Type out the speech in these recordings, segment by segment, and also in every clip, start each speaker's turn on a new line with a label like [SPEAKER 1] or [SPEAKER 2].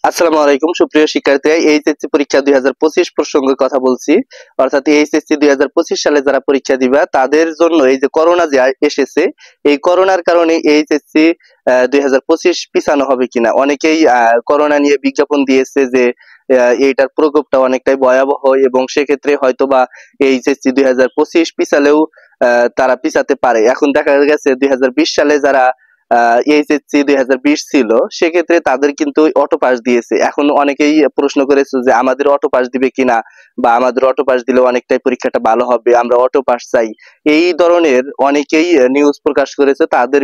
[SPEAKER 1] আসসালামু আলাইকুম সুপ্রিয় শিক্ষার্থীরা, এইচএসসি পরীক্ষা 2025 প্রসঙ্গে কথা বলছি। অর্থাৎ এইচএসসি 2025 সালে যারা পরীক্ষা দিবা তাদের জন্য এই যে করোনা যে এসেছে, এই করোনার কারণে এইচএসসি 2025 পিছানো হবে কিনা। অনেকেই করোনা নিয়ে বিজ্ঞাপন দিয়েছে যে এইটার প্রকোপটা অনেকটাই ভয়াবহ এবং সেক্ষেত্রে হয়তোবা এইচএসসি 2025 পিছালেও তারা পিছাতে পারে। এখন দেখা গেছে 2020 সালে যারা এইচএসসি 2020 ছিল, সেক্ষেত্রে তাদের কিন্তু অটো পাস দিয়েছে। এখন অনেকেই প্রশ্ন করেছে যে আমাদের অটো পাস দিবে কিনা, বা আমাদের অটো পাস দিলে অনেকটাই পরীক্ষাটা ভালো হবে, আমরা অটো পাস চাই। এই ধরনের অনেকেই নিউজ প্রকাশ করেছে, তাদের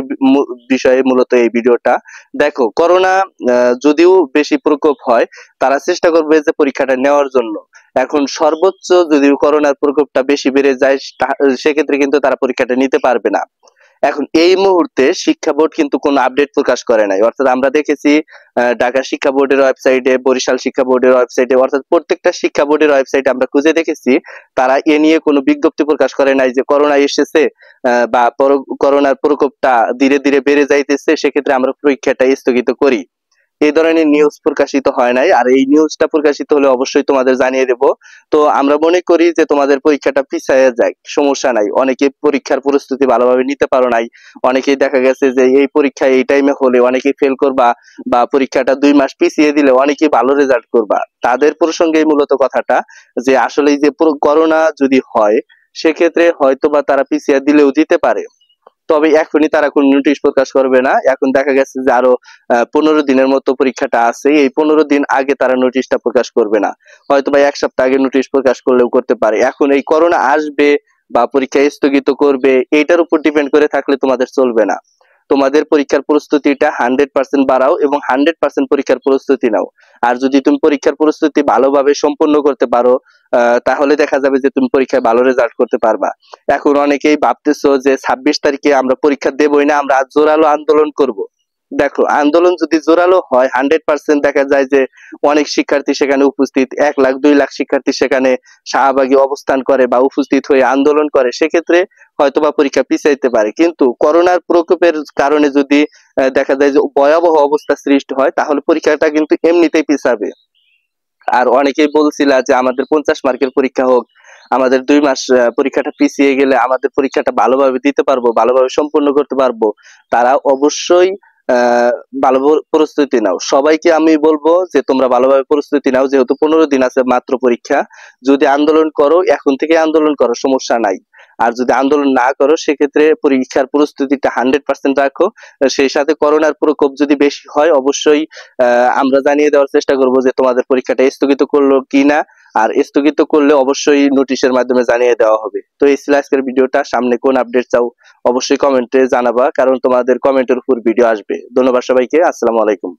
[SPEAKER 1] বিষয়ে মূলত এই ভিডিওটা। দেখো, করোনা যদিও বেশি প্রকোপ হয়, তারা চেষ্টা করবে যে পরীক্ষাটা নেওয়ার জন্য। এখন সর্বোচ্চ যদি করোনার প্রকোপটা বেশি বেড়ে যায়, সেক্ষেত্রে কিন্তু তারা পরীক্ষাটা নিতে পারবে না। এখন এই মুহূর্তে শিক্ষা বোর্ড কিন্তু কোনো আপডেট প্রকাশ করে নাই। অর্থাৎ আমরা দেখেছি ঢাকা শিক্ষা বোর্ডের ওয়েবসাইটে, বরিশাল শিক্ষা বোর্ডের ওয়েবসাইটে, অর্থাৎ প্রত্যেকটা শিক্ষা বোর্ডের ওয়েবসাইটে আমরা খুঁজে দেখেছি, তারা এ নিয়ে কোনো বিজ্ঞপ্তি প্রকাশ করে নাই যে করোনা এসেছে বা করোনার প্রকোপটা ধীরে ধীরে বেড়ে যাইতেছে, সেক্ষেত্রে আমরা পরীক্ষাটা স্থগিত করি। এই ধরনের নিউজ প্রকাশিত হয় নাই। আর এই নিউজটা প্রকাশিত হলে অবশ্যই তোমাদের জানিয়ে দেব। তো আমরা মনে করি যে তোমাদের পরীক্ষাটা পিছায়া যায়, সমস্যা নাই। অনেকে পরীক্ষার প্রস্তুতি ভালোভাবে নিতে পারো নাই, অনেকেই দেখা গেছে যে এই পরীক্ষা এই টাইমে হলে অনেকেই ফেল করবা, বা পরীক্ষাটা 2 মাস পিছিয়ে দিলে অনেকেই ভালো রেজাল্ট করবা। তাদের প্রসঙ্গেই মূলত কথাটা, যে আসলে যে করোনা যদি হয়, সেক্ষেত্রে হয়তোবা তারা পিছিয়ে দিলেও দিতে পারে। তবে এখনই তারা কোন নোটিশ প্রকাশ করবে না। এখন দেখা গেছে যে আরো 15 দিনের মতো পরীক্ষাটা আছে, এই 15 দিন আগে তারা নোটিশটা প্রকাশ করবে না। হয়তো বা 1 সপ্তাহ আগে নোটিশ প্রকাশ করলেও করতে পারে। এখন এই করোনা আসবে বা পরীক্ষা স্থগিত করবে, এইটার উপর ডিপেন্ড করে থাকলে তোমাদের চলবে না। তোমাদের পরীক্ষার প্রস্তুতিটা 100% বাড়াও এবং 100% পরীক্ষার প্রস্তুতি নাও। আর যদি তুমি পরীক্ষার প্রস্তুতি ভালোভাবে সম্পন্ন করতে পারো, তাহলে দেখা যাবে যে তুমি পরীক্ষায় ভালো রেজাল্ট করতে পারবা। এখন অনেকেই ভাবতেছো যে 26 তারিখে আমরা পরীক্ষা দেবই না, আমরা জোরালো আন্দোলন করব। দেখো, আন্দোলন যদি জোরালো হয়, 100% দেখা যায় যে অনেক শিক্ষার্থী সেখানে উপস্থিত, 1 লাখ 2 লাখ শিক্ষার্থী সেখানে শাহবাগী অবস্থান করে বা উপস্থিত হয়ে আন্দোলন করে, সেক্ষেত্রে হয়তোবা পরীক্ষা পিছাইতে পারে। কিন্তু করোনার প্রকোপের কারণে যদি দেখা যায় যে ভয়াবহ অবস্থা সৃষ্টি হয়, তাহলে পরীক্ষাটা কিন্তু এমনিতেই পিছাবে। আর অনেকেই বলছিল যে আমাদের 50 মার্কের পরীক্ষা হোক, আমাদের 2 মাস পরীক্ষাটা পিছিয়ে গেলে আমাদের পরীক্ষাটা ভালোভাবে দিতে পারবো, ভালোভাবে সম্পন্ন করতে পারবো। তারা অবশ্যই আহ ভালো প্রস্তুতি নাও। সবাইকে আমি বলবো যে তোমরা ভালোভাবে প্রস্তুতি নাও, যেহেতু 15 দিন আছে মাত্র পরীক্ষা। যদি আন্দোলন করো, এখন থেকে আন্দোলন করো, সমস্যা নাই। আর যদি আন্দোলন না করো, সেক্ষেত্রে পরীক্ষার প্রস্তুতিটা 100% রাখো। সেই সাথে করোনার প্রকোপ যদি বেশি হয়, অবশ্যই আমরা জানিয়ে দেওয়ার চেষ্টা করব যে তোমাদের পরীক্ষাটা স্থগিত করলো কিনা। আর স্থগিত করলে অবশ্যই নোটিশের মাধ্যমে জানিয়ে দেওয়া হবে। তো এই ছিল আজকের ভিডিওটা। সামনে কোন আপডেট চাও অবশ্যই কমেন্টে জানাবা, কারণ তোমাদের কমেন্টের উপর ভিডিও আসবে। ধন্যবাদ সবাইকে। আসসালামু আলাইকুম।